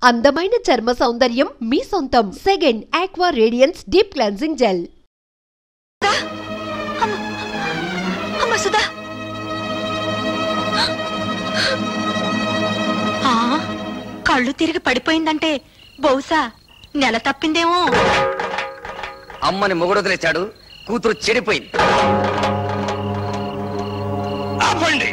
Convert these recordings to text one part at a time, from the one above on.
అందమైన చర్మ సౌందర్యం మీ సొంతం. Second aqua radiance deep cleansing gel. కళ్ళు తిరిగి పడిపోయిందంటే బహుశా నెల తప్పిందేమో. అమ్మని మొగుడు వదిలేశాడు, కూతురు చెడిపోయింది. ఆపండి.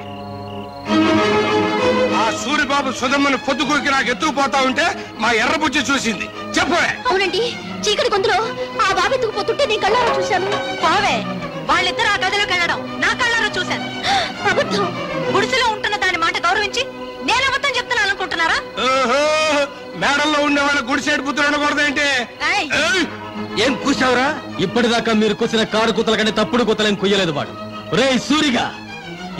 ఆ సూరిబాబు సుధమ్మని పొద్దుకూకి నాకు ఎత్తుకుపోతా ఉంటే మా ఎర్రబుజ్జి చూసింది. చెప్పవే. అవునండి, చీకటి గొంతులో ఆ బాబు ఎత్తుకుపోతుంటే నేను కళ్ళారా చూశాను. పోవే, వాళ్ళిద్దరు ఆ గదిలోకి వెళ్ళడం నా కళ్ళారా చూశాను. అబద్ధం. గుడిసెలో ఉంటున్న దాని మాట గౌరవించి నేను అబద్ధం చెప్తున్నాను అనుకుంటున్నారా? మేడల్లో ఉండే వాళ్ళ గుడిసేడు పుత్రులు ఉండకూడదేంటి? ఏం కూసావురా? ఇప్పటిదాకా మీరు కూసిన కారు కూతల కంటే తప్పుడు కూతలేం కుయ్యలేదు వాడు. రే సూరిగా,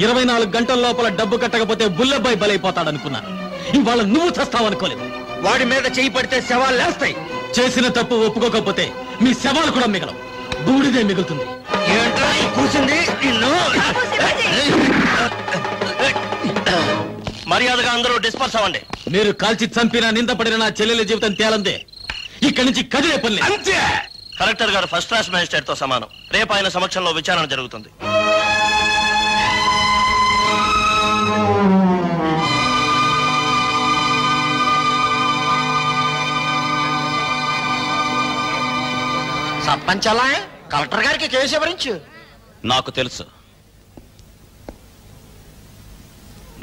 24 గంటల లోపల డబ్బు కట్టకపోతే బుల్లెబ్బాయి బలైపోతాడనుకున్నాను. ఇవాళ నువ్వు చస్తావనుకోలేదు. వాడి మీద చేయి పడితే శవాలు లేస్తాయి. చేసిన తప్పు ఒప్పుకోకపోతే మీ శవాలు కూడా మిగలవు, బూడిదే మిగులుతుంది. కూసింది మర్యాదగా అందరూ డిస్పర్స్ అవ్వండి. మీరు కాల్చి చంపిన నిందపడిన నా చెల్లెల జీవితం తేలందే. ఇక్కడి నుంచి కదిలే పని. అంతే. కలెక్టర్ గారు ఫస్ట్ క్లాస్ మేజిస్ట్రేట్ తో సమానం. రేపు ఆయన సమక్షంలో విచారణ జరుగుతుంది. సర్పంచ్ అలా కలెక్టర్ గారికి కేసు వివరించు. నాకు తెలుసు.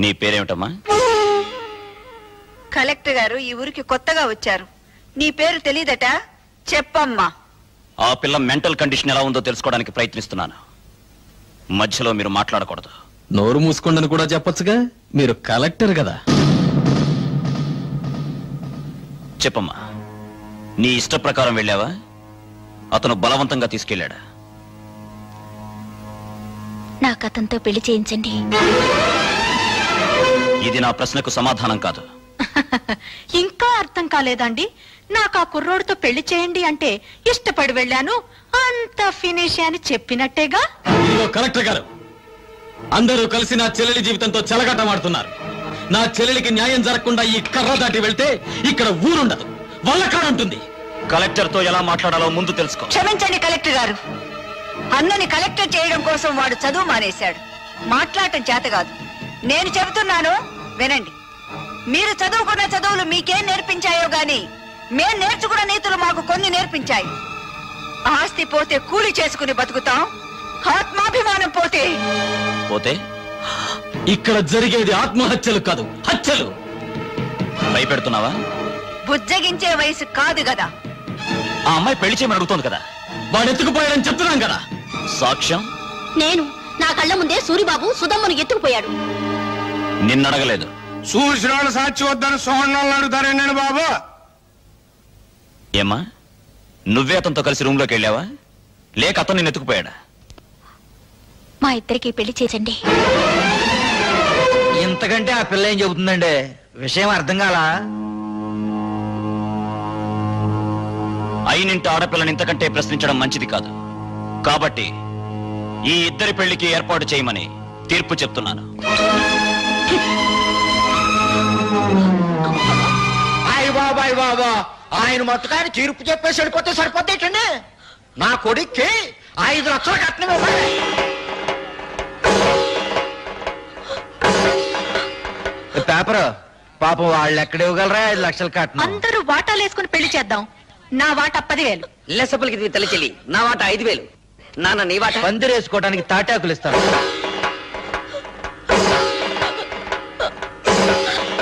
నీ పేరేమిటమ్మా? కలెక్టర్ గారు ఈ ఊరికి కొత్తగా వచ్చారు. నీ పేరు తెలీదట? చెప్పమ్మా. ఆ పిల్ల మెంటల్ కండిషన్ ఎలా ఉందో తెలుసుకోవడానికి ప్రయత్నిస్తున్నాను. మధ్యలో మీరు మాట్లాడకూడదు. నోరు మూసుకోండని కూడా చెప్పొచ్చుగా, మీరు కలెక్టర్ కదా. చెప్పమ్మా, నీ ఇష్ట ప్రకారం వెళ్ళావా? అతను బలవంతంగా తీసుకెళ్ళాడా? నాకు అతనితో పెళ్లి చేయించండి. ఇది నా ప్రశ్నకు సమాధానం కాదు. ఇంకా అర్థం కాలేదండి? నాకు ఆ కుర్రోడితో పెళ్లి చేయండి అంటే ఇష్టపడి వెళ్ళాను, అంత ఫినిష్ అని చెప్పినట్టేగా. కలెక్టర్ గారు, అందరూ కలిసి నా చెల్లెలి జీవితంతో చెలగాటమాడుతున్నారు. నా చెల్లెలికి న్యాయం జరగకుండా ఈ కర్ర దాటి వెళ్తే ఇక్కడ ఊరుండదు, వల్లకాడుంటుంది. కలెక్టర్ తో ఎలా మాట్లాడాలో ముందు తెలుసుకో. క్షమించండి కలెక్టర్ గారు, అన్నని కలెక్టర్ చేయడం కోసం వాడు చదువు మానేశాడు. మాట్లాడటం చేత కాదు. నేను చెబుతున్నాను వినండి. మీరు చదువుకున్న చదువులు మీకేం నేర్పించాయో గాని మేం నేర్చుకున్న నీతులు మాకు కొన్ని నేర్పించాయి. ఆస్తి పోతే కూలి చేసుకుని బతుకుతాం, ఆత్మాభిమానం పోతే పోతే ఇక్కడ జరిగేది ఆత్మహత్యలు కాదు, హత్యలు. భయపెడుతున్నావా? బుజ్జగించే వయసు కాదు కదా. ఆ అమ్మాయి పెళ్లి చేయమని అడుగుతోంది కదా. వాడు ఎత్తుకుపోయాడని చెప్తున్నాం కదా. సాక్ష్యం? నేను నా కళ్ళ ముందే సూరిబాబు సుధమ్మను ఎత్తుకుపోయాడు. నిన్నడగలేదు. చూసిన వాళ్ళు సాక్షి వద్దని సోహన్నాళ్ళు అడుగుతారేండి బాబు? ఏమ్మా, నువ్వే అతనితో కలిసి రూమ్ లోకి వెళ్ళావా, లేక అతను నిన్ను ఎత్తుకుపోయాడా? మా ఇద్దరికి పెళ్లి చేసండి. ఇంతకంటే ఆ పిల్ల ఏం చెబుతుందండి? విషయం అర్థం కాలా? అయినింటి ఆడపిల్లని ఇంతకంటే ప్రశ్నించడం మంచిది కాదు. కాబట్టి ఈ ఇద్దరి పెళ్లికి ఏర్పాటు చేయమని తీర్పు చెప్తున్నాను. బాబాయ్ బాబా, ఆయన మొత్తకాన్ని తీర్పు చెప్పేసి వెళ్ళిపోతే సరిపోతేటండి. నా కొడుక్కి 5 లక్షలు కట్నం ఇవ్వాలి. పేపర్ పాపం వాళ్ళు ఎక్కడ ఇవ్వగలరా 5 లక్షలు కట్నం? అందరూ వాటాలు వేసుకుని పెళ్లి చేద్దాం. నా వాటా 10,000. లెసపలికి తల్లి, నా వాట 5,000. నాన్న నీ వాట? పందిరేసుకోవడానికి తాటాకులు ఇస్తాను.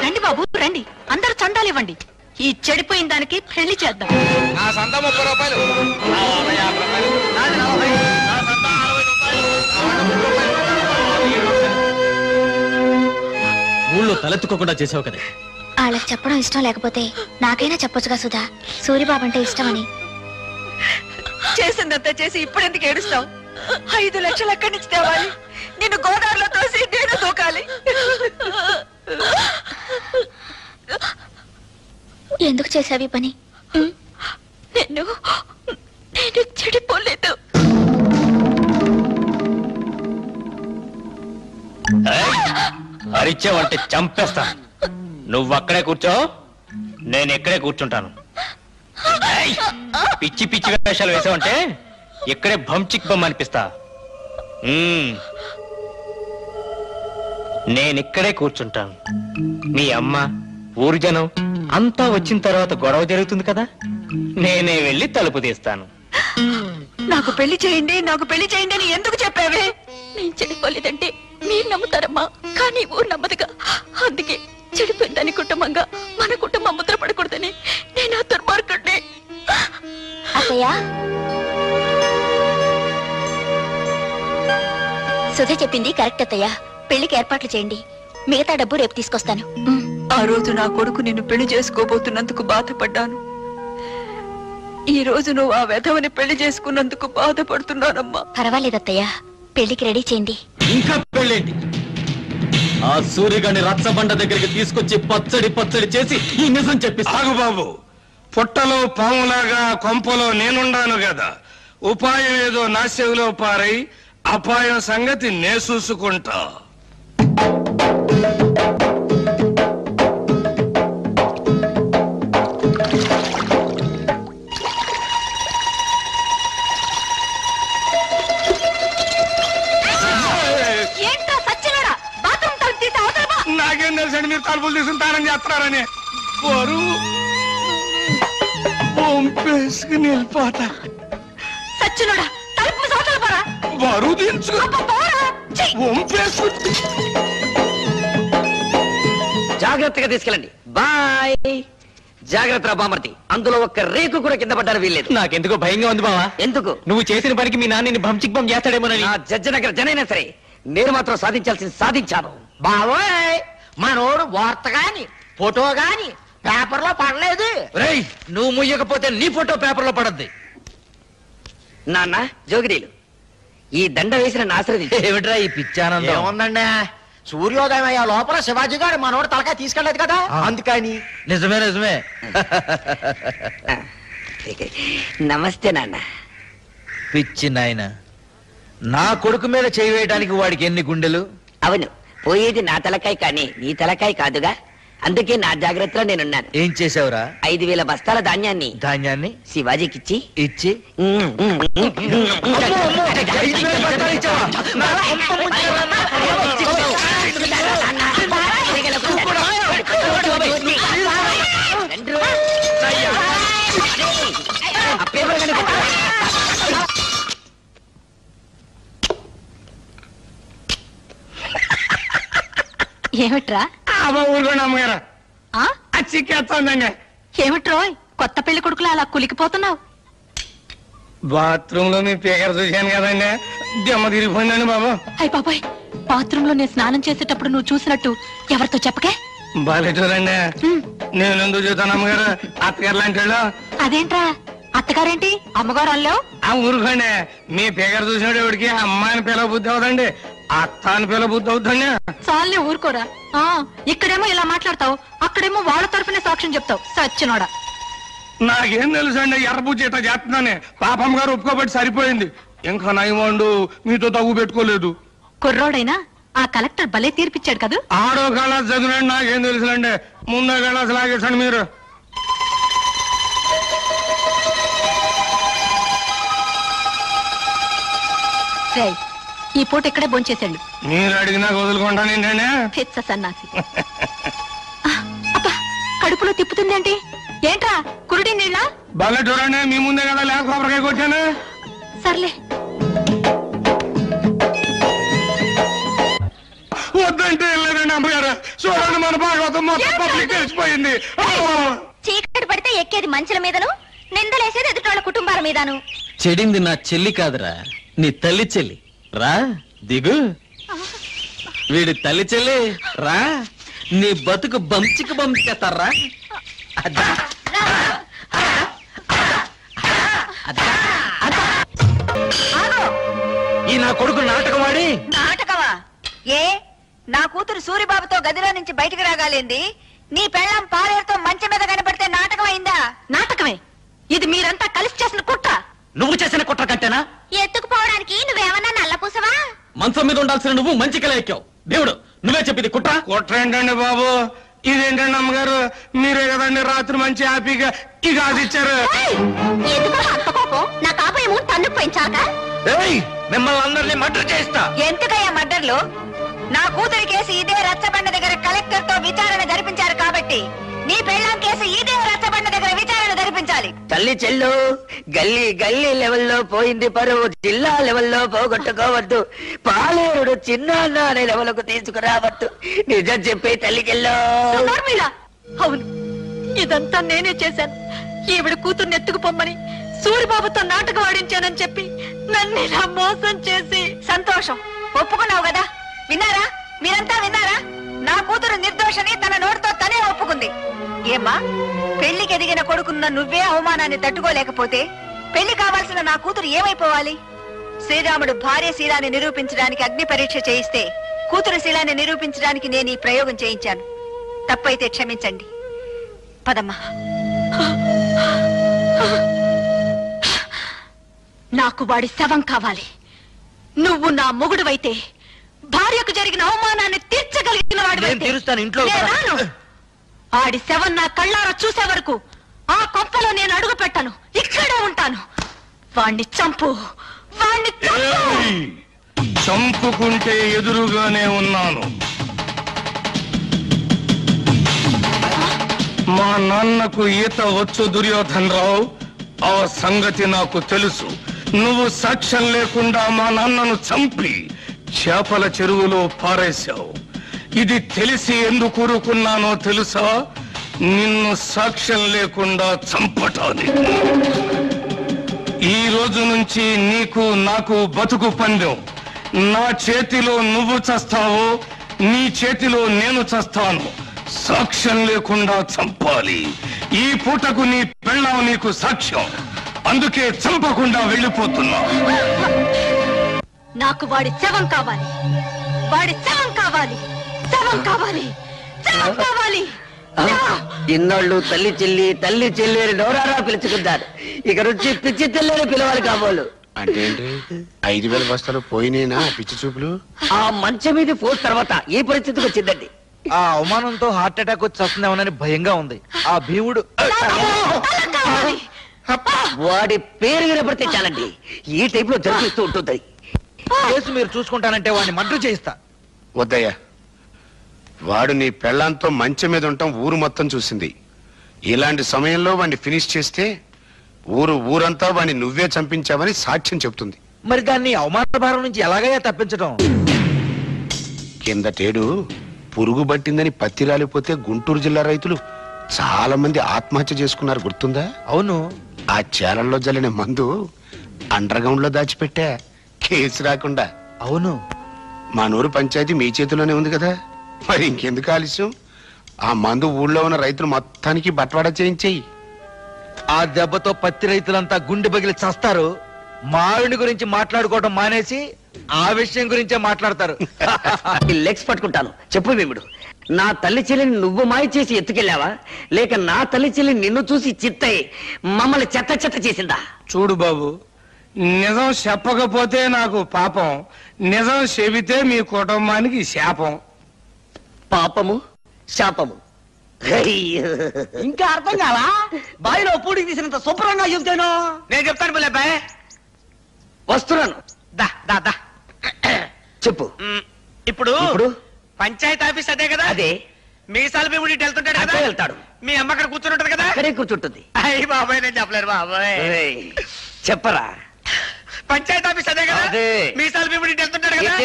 రండి బాబు రండి, అందరూ చందాలు ఇవ్వండి. ఈ చెడిపోయిన దానికి పెళ్లి చేద్దాం. నా సంత 30 రూపాయలు. ఊళ్ళో తలెత్తుకోకుండా చేసావు కదా. వాళ్ళకి చెప్పడం ఇష్టం లేకపోతే నాకైనా చెప్పొచ్చుగా సుధా, సూరిబాబు అంటే ఇష్టమని. చేసిందంతా చేసి ఇప్పుడెందుకు ఏడుస్తావు? 5 లక్షలు ఎక్కడి నుంచి తేవాలి? నిన్ను గోదావరిలో తోసి నేను దూకాలి. ఎందుకు చేసావి పని? నేను చెడిపోలేదు. అరిచావంటే చంపేస్తా. నువ్వు అక్కడే కూర్చో, నేను ఇక్కడే కూర్చుంటాను. పిచ్చి పిచ్చి వేషాలు వేసావంటే ఇక్కడే భంచిక్ బొమ్మ అనిపిస్తా. నేనిక్కడే కూర్చుంటాను. మీ అమ్మ, ఊరు జనం అంతా వచ్చిన తర్వాత గొడవ జరుగుతుంది కదా, నేనే వెళ్ళి తలుపు తీస్తాను. నాకు పెళ్లి చేయండి, నాకు పెళ్లి చేయండి అని ఎందుకు చెప్పావే? నేను చెడిపోలేదంటే మీరు నమ్ముతారమ్మా, కానీ ఊరు నమ్మదుగా. అందుకే చెడిపోయిందని కుటుంబంగా మన కుటుంబం ముద్ర పడకూడదని నేను ఆ దుర్మార్గుడిని. అత్తయ్య, సుధ చెప్పింది కరెక్ట్ అత్తయ్య. పెళ్లికి ఏర్పాట్లు చేయండి, మిగతా డబ్బు రేపు తీసుకొస్తాను. ఆ రోజు నా కొడుకు నిన్ను పెళ్లి చేసుకోబోతున్నందుకు బాధపడ్డాను. ఈ రోజు నువ్వు ఆ వెధవని పెళ్లి చేసుకున్నందుకు బాధపడుతున్నానమ్మా. పర్వాలేదత్తయ్య, పెళ్లికి రెడీ చేయండి. ఇంకా పెళ్ళేంటి? ఆ సూర్యగాని రచ్చబండ దగ్గరికి తీసుకొచ్చి పచ్చడి పచ్చడి చేసి ఈ నిజం చెప్పిస్తా. ఆగు బాబు, పుట్టలో పాములాగా కొంపలో నేనుండాను కదా, ఉపాయం ఏదో నా చెవిలో పారై అపాయం సంగతి నే చూసుకుంటా. నాకేం తెలుసండి మీరు తలుపులు తీసుకుంటారని చేస్తున్నారని. బరువు వంపేసుకుని వెళ్ళిపోతా. సచ్చినోడా, తలుపు సోతలు పోరా. బరువు దించు వంపేసు. జాగ్రత్తగా తీసుకెళ్ళండి. బాయ్. జాగ్రత్త బామర్తి, అందులో ఒక్క రేకు కూడా కింద పడ్డారు వీల్లేదు. నాకెందుకో భయంగా ఉంది బావా. ఎందుకు? నువ్వు చేసిన పనికి మీ నాన్నని భంచిక్ బొమ్మ చేస్తాడేమోనని. నా జడ్జనగర జనైనా సరే నేను మాత్రం సాధించాల్సింది సాధించాను. బావోయ్, మనోడు వార్త గాని ఫోటో గాని పేపర్ లో పడలేదు. రేయ్, నువ్వు ముయ్యకపోతే నీ ఫోటో పేపర్ లో పడద్ది. నాన్న జోగిరీలు, ఈ దండ వేసిన ఆశ్రది ఏమిట్రా ఈ పిచ్చానందం? ఏముందండి, సూర్యోదయం అయ్యే లోపల శివాజీ గారు మనోడు తలకాయ తీసుకెళ్లేదు కదా, అందుకని. నిజమే నిజమే. నమస్తే నాన్న. పిచ్చి నాయన, నా కొడుకు మీద చేయి వేయడానికి వాడికి ఎన్ని గుండెలు? అవును, పోయేది నా తలకాయ కానీ నీ తలకాయ కాదుగా, అందుకే నా జాగ్రత్తలో నేనున్నాను. ఏం చేసావురా? 5,000 బస్తాల ధాన్యాన్ని శివాజీకిచ్చి ఇచ్చి ఏమిట్రా? ఊరుకోండి అమ్మగారు, చిక్కేస్తుందండి. ఏమిట్రోయ్, కొత్త పెళ్లి కొడుకులా అలా కులికిపోతున్నావు? బాత్రూమ్ లో మీ పేకర చూశాను కదండి, దెమ్మ తిరిగిపోయిందండి బాబు. అయ్య బాబాయ్, బాత్రూమ్ లో నేను స్నానం చేసేటప్పుడు నువ్వు చూసినట్టు ఎవరితో చెప్పకే. బాలేటూరండి, నేను ఎందుకు చూస్తాను అమ్మగారు, అత్తగారు లాంటి వాళ్ళు. అదేంట్రా, అత్తగారేంటి అమ్మగారు అల్లావు? ఆ ఊరుకోండి, మీ పేకర చూసినట్టు ఎవరికి అమ్మాయిని పిల్ల బుద్ధి అవుతండి, అత్త అని పిల్ల బుద్ధి అవుతుంది. చాలే ఊరుకోరా. ఇక్కడేమో ఇలా మాట్లాడతావు, అక్కడేమో వాళ్ళ తరపునే సాక్ష్యం చెప్తావు. సచ్చినోడా, నాకేం తెలుసు అండి, ఎర్రబుజ్జి ఇట్లా చేస్తున్నానే. పాపం గారు ఒప్పుకోబట్టి సరిపోయింది, ఇంకా నయమండు మీతో తగ్గు పెట్టుకోలేదు. కుర్రోడైనా ఆ కలెక్టర్ భలే తీర్పిచ్చాడు కదా. ఆడో కళాస్ చదివినండి, నాకేం తెలుసులండి, ముందో కళాస్ లాగేసండి మీరు. ఈ పూట ఇక్కడే భోంచేసాడు. మీరు అడిగినా వదులుకుంటాను ఏంటండి. పిచ్చ సన్నాసి. అబ్బా, కడుపులో తిప్పుతుందేంటి? ఏంట్రా కురుడి నీళ్ళ? భలే చూడండి, మీ ముందే కదా లేక కొబ్బరికాయ కొట్టాను. సర్లే, వద్దంటే వెళ్ళలేదండి అమ్మగారు. చూడండి, మన భాగవతం మొత్తం పబ్లిక్ తెలిసిపోయింది. చీకటి పడితే ఎక్కేది మంచుల మీదను, నిందలేసేది ఎదుటోళ్ళ కుటుంబాల మీదను. చెడింది నా చెల్లి కాదురా, నీ తల్లి చెల్లి. రా దిగు. వీడి తల్లి చెల్లి రా, నీ బతుకు బంచికి బంచేస్తారా. ఈ నా కొడుకు నాటకవాడి. నాటకమా? ఏ, నా కూతురు సూరిబాబుతో గదిలో నుంచి బయటకు రాగాలింది, నీ పెళ్ళం పాలేరుతో మంచం మీద కనబడితే నాటకం అయిందా? నాటకమే. ఇది మీరంతా కలిసి చేసిన కుట్ర. నువ్వు చేసిన కుట్ర కంటేనా? ఎత్తుకుపోవడానికి నువ్వేమన్నా నల్లపూసవా? మంచం మీద ఉండాల్సిన నువ్వు మంచి కల ఎక్కావు. దేవుడు, నువ్వే చెప్పింది కుట్ర. కుట్ర ఏంటండి బాబు, ఇదేంటండి అమ్మగారు, మీరే కదండి రాత్రి మంచి హ్యాపీగా ఈ గాజు ఇచ్చారు. నా కాబోయేమో తన్ను పెంచాక మిమ్మల్ని అందరినీ మర్డర్ చేస్తా. ఎందుకయ్యా మర్డర్లు? నా కూతురి కేసు ఇదే రచ్చబండ దగ్గర కలెక్టర్ తో విచారణ జరిపించారు కాబట్టి నీ పెళ్ళాం కేసు ఇదే రచ్చబండ దగ్గర విచారణ జరిపించాలి. తల్లి చెల్లు గల్లీ గల్లీ లెవెల్లో పోయింది పరువు, జిల్లా లెవెల్లో పోగొట్టుకోవద్దు, పాలేరుడు చిన్న అనే లెవెల్కు తీసుకురావద్దు. నిజం చెప్పే తల్లి చెల్లు. అవును, ఇదంతా నేనే చేశాను. ఈవిడ కూతుర్ని ఎత్తుకుపోమ్మని సూరిబాబుతో నాటకం ఆడించానని చెప్పి నన్ను ఇలా మోసం చేసి. సంతోషం, ఒప్పుకున్నావు కదా. విన్నారా, మీరంతా విన్నారా? నా కూతురు నిర్దోషని తన నోటితో తనే ఒప్పుకుంది. ఏమ్మా, పెళ్లికి ఎదిగిన కొడుకున్న నువ్వే అవమానాన్ని తట్టుకోలేకపోతే పెళ్లి కావాల్సిన నా కూతురు ఏమైపోవాలి? శ్రీరాముడు భార్య శీలాన్ని నిరూపించడానికి అగ్ని పరీక్ష చేయిస్తే కూతురు శీలాన్ని నిరూపించడానికి నేను ఈ ప్రయోగం చేయించాను. తప్పైతే క్షమించండి. పదమ్మా. నాకు వాడి శవం కావాలి. నువ్వు నా మొగుడువైతే భార్యకు జరిగిన అవమానాన్ని తీర్చగలిగిన వాడు. ఆడి శవం నా కళ్ళారా చూసే వరకు ఆ కొంపలో నేను అడుగు పెట్టను, ఇక్కడే ఉంటాను. వాణ్ణి చంపు, వాణ్ణి చంపుకుంటే ఎదురుగానే ఉన్నాను. మా నాన్నకు ఈత వచ్చు దుర్యోధన్ రావు, ఆ సంగతి నాకు తెలుసు. నువ్వు సాక్ష్యం లేకుండా మా నాన్నను చంపి చేపల చెరువులో పారేశావు. ఇది తెలిసి ఎందుకు ఊరుకున్నానో తెలుసా? నిన్ను సాక్ష్యం లేకుండా చంపటానికి. ఈ రోజు నుంచి నీకు నాకు బతుకు పందెం. నా చేతిలో నువ్వు చస్తావో, నీ చేతిలో నేను చస్తాను. సాక్ష్యం లేకుండా చంపాలి. ఈ పూటకు నీ పెళ్ళాం నీకు సాక్ష్యం. అందుకే చంపకుండా వెళ్ళిపోతున్నా. నాకు వాడి శవం కావాలి, వాడి శవం కావాలి, శవం కావాలి, శవం కావాలి. ఇన్నాళ్ళు తల్లి చెల్లి తల్లి చెల్లి అని నోరారా పిలుచుకుంటారు. ఇక నుంచి పిచ్చి తెల్లని పిలవాలి కాబోలు. అంటే 5,000 బస్తాలు పోయినేనా పిచ్చి చూపులు? ఆ మంచం మీద పోస్ట్ తర్వాత ఏ పరిస్థితికి వచ్చిందండి? ఆ అవమానంతో హార్ట్ అటాక్ వచ్చి వస్తుందేమోనని భయంగా ఉంది. ఆ భీముడు వాడి పేరు వినపడితే చాలండి, ఈ టైప్ లో జరిపిస్తూ ఉంటుంది. కేసు మీరు చూసుకుంటానంటే వాడిని మర్డర్ చేయిస్తా. వద్దయ్యా, వాడు నీ పెళ్ళాంతో మంచం మీద ఉంటాం ఊరు మొత్తం చూసింది. ఇలాంటి సమయంలో వాడిని ఫినిష్ చేస్తే ఊరంతా వాడిని నువ్వే చంపించావని సాక్ష్యం చెప్తుంది. మరి దాన్ని అవమాన భారం నుంచి ఎలాగయ్యా తప్పించడం? కిందటేడు పురుగు పట్టిందని పత్తి రాలిపోతే గుంటూరు జిల్లా రైతులు చాలా మంది ఆత్మహత్య చేసుకున్నారు, గుర్తుందా? అవును. ఆ చేలల్లో జల్లిన మందు అండర్ గ్రౌండ్ లో దాచిపెట్టా, కేసు రాకుండా. అవును. మా నూరు పంచాయతీ మీ చేతిలోనే ఉంది కదా, మరి ఇంకెందుకు ఆలస్యం? ఆ మందు ఊళ్ళో ఉన్న రైతులు మొత్తానికి బట్వాడా చేయించేయి. ఆ దెబ్బతో పత్తి రైతులంతా గుండె పగిలి చస్తారు. మావిడి గురించి మాట్లాడుకోవడం మానేసి ఆ విషయం గురించే మాట్లాడతారు. లెగ్స్ పట్టుకుంటాను. చెప్పు భీముడు, నా తల్లి చెల్లిని నువ్వు మాయ చేసి ఎత్తుకెళ్ళావా, లేక నా తల్లి చెల్లి నిన్ను చూసి చిత్తయి మమ్మల్ని చెత్త చెత్త చేసిందా? చూడు బాబు, నిజం చెప్పకపోతే నాకు పాపం, నిజం చెబితే మీ కుటుంబానికి శాపం. పాపము శాపము ఇంకా అర్థం కాలా? బావిలో పూడికి తీసినంత శుభ్రంగా చెప్తాను. నేను చెప్తాను పిల్లబాయ్, వస్తున్నాను. దా దా దా చెప్పు. ఇప్పుడు ఇప్పుడు పంచాయతీ ఆఫీస్ అదే కదా? అదే. మీసాల భీముడి వెళ్తుంటాడు కదా? వెళ్తాడు. మీ అమ్మ అక్కడ కూర్చుంటది కదా? అక్కడే కూర్చుంటుంది. అయ్యి బాబాయ్, నేను చెప్పలేరు బాబాయ్. చెప్పరా. పంచాయతీ ఆఫీస్ అదే కదా? అదే. మీసాల భీముడి వెళ్తుంటాడు కదా?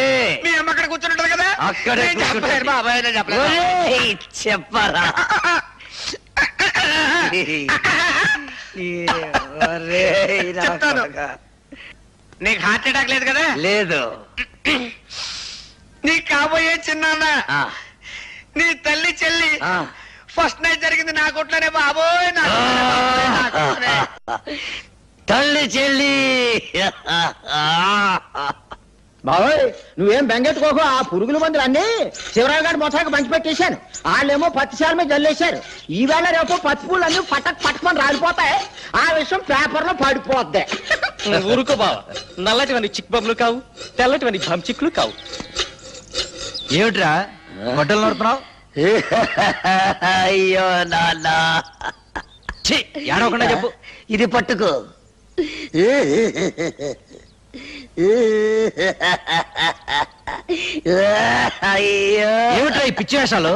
మీ అమ్మ అక్కడ కూర్చుంటది కదా? అక్కడే చెప్పలేరు బాబాయ్, నేను చెప్పలేరు. చెప్పరా. చెప్తాను. నీకు హార్ట్ అటాక్ లేదు కదా? లేదు. నీ కాబోయే చిన్నాన్న, నీ తల్లి చెల్లి ఫస్ట్ నైట్ జరిగింది నా కొట్లోనే బాబోయ్. తల్లి చెల్లి బాబోయ్, నువ్వేం బెంగెట్టుకోకు. ఆ పురుగుల మందులు అన్ని శివరావు గారి మొత్తానికి పంచి పెట్టేశాను. వాళ్ళేమో పత్తిశాల మీద జల్లేశారు. ఈవేళ రేపు పత్తి పూలు అన్ని పట్టకమని రాలిపోతాయి. ఆ విషయం పేపర్ లో పడిపోద్ది. ఊరుకో బావ, నల్లటివని చిక్ బొమ్మలు కావు, తెల్లటివని చిక్కులు కావు. ఏమిట్రా గొడ్డలు నడుతున్నావు? అయ్యో నాన్న, ఏడవకుండా చెప్పు. ఇది పట్టుకో. అయ్యో, ఏమిట్రా ఈ పిచ్చి వేషాలు?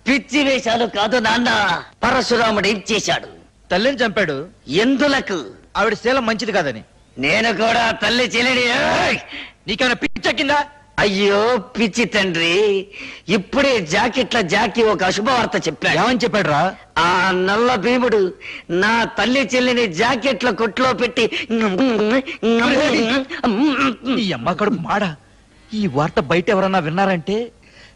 పిచ్చి వేషాలు కాదు నాన్న, పరశురాముడు ఏం చేశాడు? తల్లిని చంపాడు. ఎందులకు? ఆవిడ శీలం మంచిది కాదని. నేను కూడా తల్లి చెల్లిని. నీకేమైనా పిచ్చెక్కిందా? అయ్యో పిచ్చి తండ్రి, ఇప్పుడే జాకీ ఒక అశుభవార్త చెప్పాడు. ఏమని చెప్పాడు రా? ఆ నల్ల భీముడు నా తల్లి చెల్లిని జాకెట్ల కొట్లో పెట్టి ఈ అమ్మ కడుపు మాడ. ఈ వార్త బయట ఎవరన్నా విన్నారంటే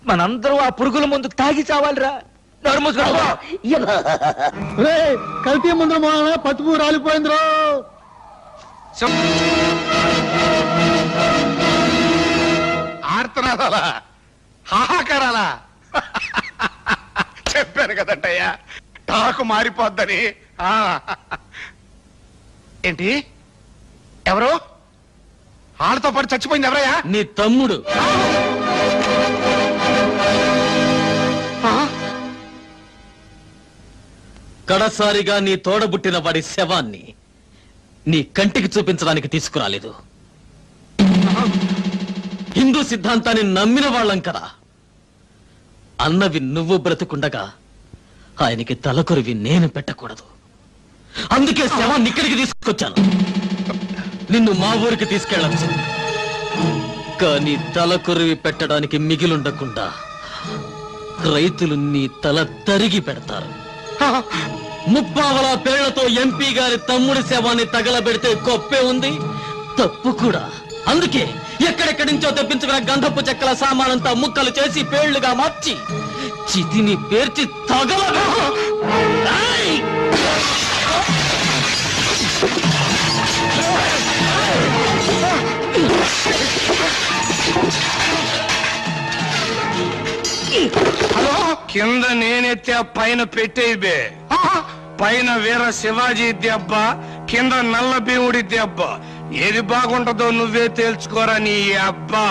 మనందరూ ఆ పురుగుల ముందు తాగి చావాలిరా. కల్తీ ముందు పసుపు రాలిపోయిందిరో. ఆర్తనాదాలా, హాహాకారాలా? చెప్పాను కదంటయ్యా, టాకు మారిపోద్దని. ఏంటి, ఎవరు? వాళ్ళతో పాటు చచ్చిపోయింది ఎవరయ్యా? నీ తమ్ముడు. కడసారిగా నీ తోడబుట్టిన వాడి శవాన్ని నీ కంటికి చూపించడానికి తీసుకురాలేదు. హిందూ సిద్ధాంతాన్ని నమ్మిన వాళ్ళం కదా. అన్నవి నువ్వు బ్రతుకుండగా ఆయనకి తలకొరివి నేను పెట్టకూడదు. అందుకే శవాన్ని ఇక్కడికి తీసుకొచ్చాను. నిన్ను మా ఊరికి తీసుకెళ్ళచ్చు, కానీ తలకొరివి పెట్టడానికి మిగిలుండకుండా రైతులు నీ తల తరిగి పెడతారు. ముప్పావల పేళ్లతో ఎంపీ గారి తమ్ముడి శవాన్ని తగలబెడితే గొప్పే ఉంది, తప్పు కూడా. అందుకే ఎక్కడెక్కడి నుంచో తెప్పించుకున్న గంధపు చెక్కల సామానంతా ముక్కలు చేసి పేళ్లుగా మార్చి చితిని పేర్చి తగల. హలో, కింద నేనెత్తే పైన పెట్టేబే. పైన వీర శివాజీ దెబ్బ, కింద నల్ల భీముడి దెబ్బ. ఏది బాగుంటుందో నువ్వే తేల్చుకోరా నీ అబ్బా.